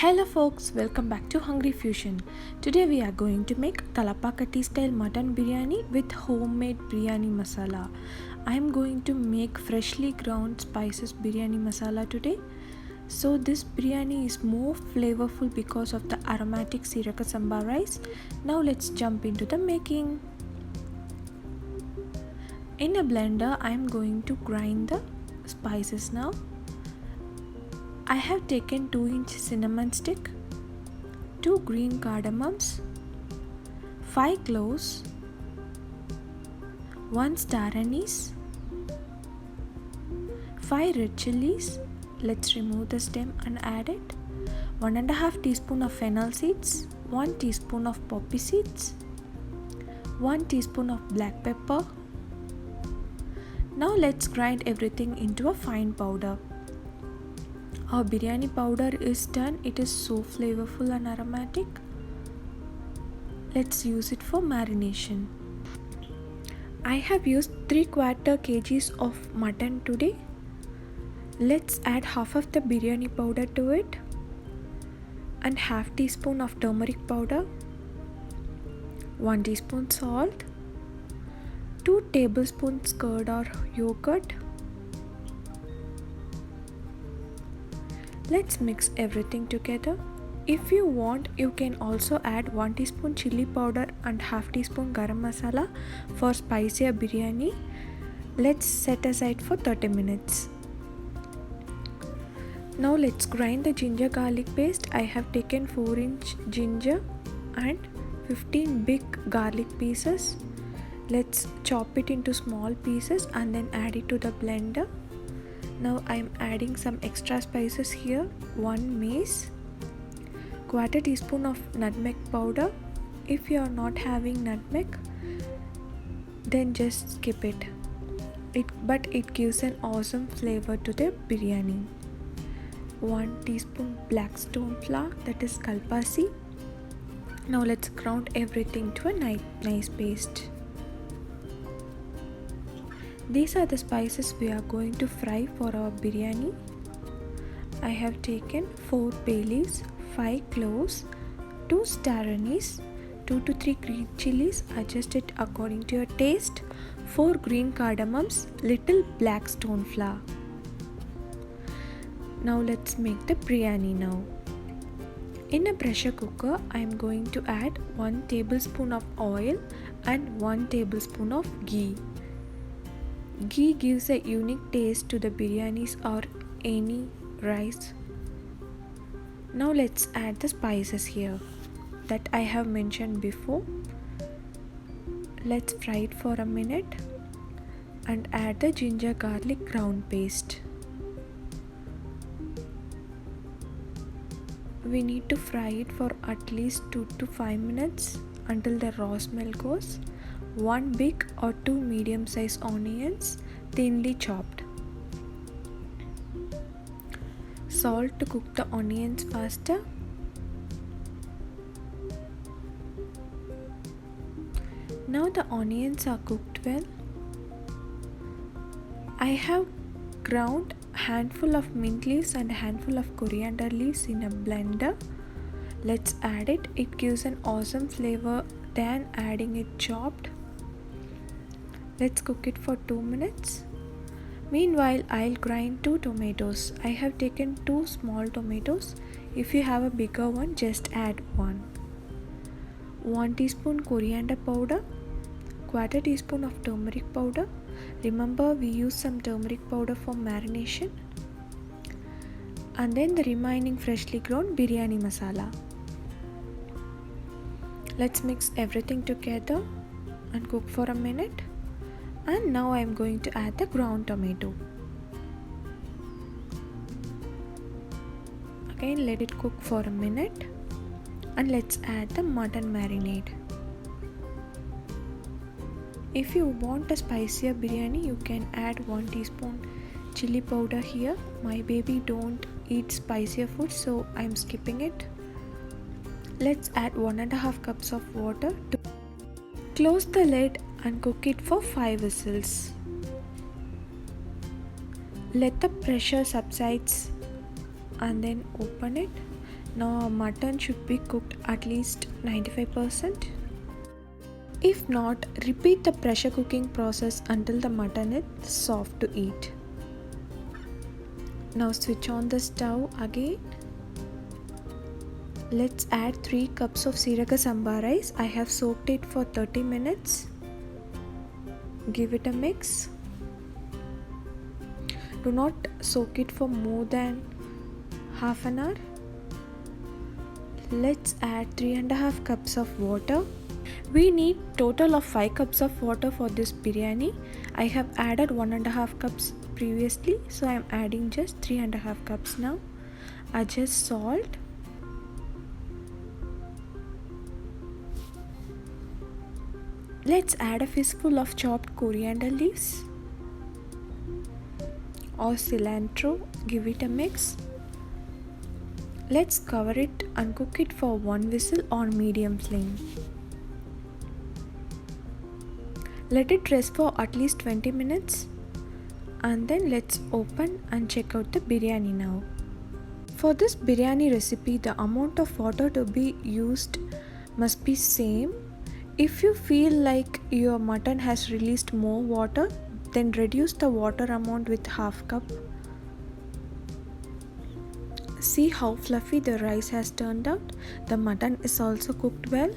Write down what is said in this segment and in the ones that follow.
Hello folks, welcome back to Hungry Fusion. Today we are going to make Thalapakatti style mutton biryani with homemade biryani masala. I am going to make freshly ground spices biryani masala today. So this biryani is more flavorful because of the aromatic Seeraga samba rice. Now let's jump into the making. In a blender I am going to grind the spices now. I have taken 2-inch cinnamon stick, 2 green cardamoms, 5 cloves, 1 star anise, 5 red chillies. Let's remove the stem and add it. 1.5 teaspoon of fennel seeds, 1 teaspoon of poppy seeds, 1 teaspoon of black pepper. Now let's grind everything into a fine powder. Our biryani powder is done. It is so flavorful and aromatic. Let's use it for marination. I have used 3/4 kgs of mutton today. Let's add half of the biryani powder to it and half teaspoon of turmeric powder, 1 teaspoon salt, 2 tablespoons curd or yogurt. Let's mix everything together. If you want, you can also add 1 teaspoon chili powder and half teaspoon garam masala for spicier biryani. Let's set aside for 30 minutes. Now let's grind the ginger garlic paste. I have taken 4-inch ginger and 15 big garlic pieces. Let's chop it into small pieces and then add it to the blender. Now I am adding some extra spices here. 1 mace, 1/4 teaspoon of nutmeg powder. If you are not having nutmeg, then just skip it. But it gives an awesome flavor to the biryani. 1 teaspoon black stone flour, that is Kalpasi. Now let's ground everything to a nice paste. These are the spices we are going to fry for our biryani. I have taken 4 bay leaves, 5 cloves, 2 star anise, 2 to 3 green chillies, adjust it according to your taste, 4 green cardamoms, little black stone flour. Now let's make the biryani now. In a pressure cooker, I am going to add 1 tablespoon of oil and 1 tablespoon of ghee. Ghee gives a unique taste to the biryanis or any rice. Now let's add the spices here that I have mentioned before. Let's fry it for a minute and add the ginger garlic ground paste. We need to fry it for at least 2 to 5 minutes until the raw smell goes. 1 big or 2 medium-sized onions, thinly chopped. Salt to cook the onions faster. Now the onions are cooked well. I have ground handful of mint leaves and a handful of coriander leaves in a blender. Let's add it. It gives an awesome flavor than adding it chopped. Let's cook it for 2 minutes. Meanwhile, I'll grind 2 tomatoes. I have taken 2 small tomatoes. If you have a bigger one, just add 1. 1 teaspoon coriander powder, 1/4 teaspoon of turmeric powder. Remember, we use some turmeric powder for marination. And then the remaining freshly ground biryani masala. Let's mix everything together and cook for a minute. And now I am going to add the ground tomato. Again, let it cook for a minute and let's add the mutton marinade. If you want a spicier biryani, you can add 1 teaspoon chili powder here. My baby don't eat spicier food, so I am skipping it. Let's add 1.5 cups of water. Close the lid and cook it for 5 whistles. Let the pressure subsides and then open it. Now mutton should be cooked at least 95%. If not, repeat the pressure cooking process until the mutton is soft to eat. Now switch on the stove again. Let's add 3 cups of Seeraga samba rice. I have soaked it for 30 minutes. Give it a mix. Do not soak it for more than half an hour. Let's add 3.5 cups of water. We need total of 5 cups of water for this biryani. I have added 1.5 cups previously, so I am adding just 3.5 cups now. Adjust salt. Let's add a fistful of chopped coriander leaves or cilantro. Give it a mix. Let's cover it and cook it for 1 whistle on medium flame. Let it rest for at least 20 minutes and then let's open and check out the biryani now. For this biryani recipe, the amount of water to be used must be same. If you feel like your mutton has released more water, then reduce the water amount with half cup. See how fluffy the rice has turned out. The mutton is also cooked well.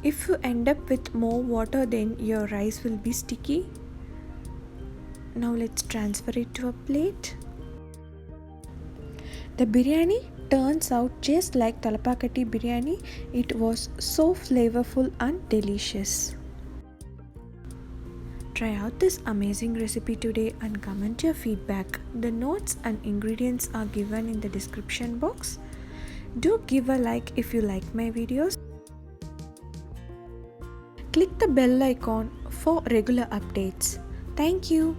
If you end up with more water, then your rice will be sticky. Now let's transfer it to a plate. The biryani turns out just like Thalapakatti biryani. It was so flavorful and delicious. Try out this amazing recipe today and comment your feedback. The notes and ingredients are given in the description box. Do give a like if you like my videos. Click the bell icon for regular updates. Thank you.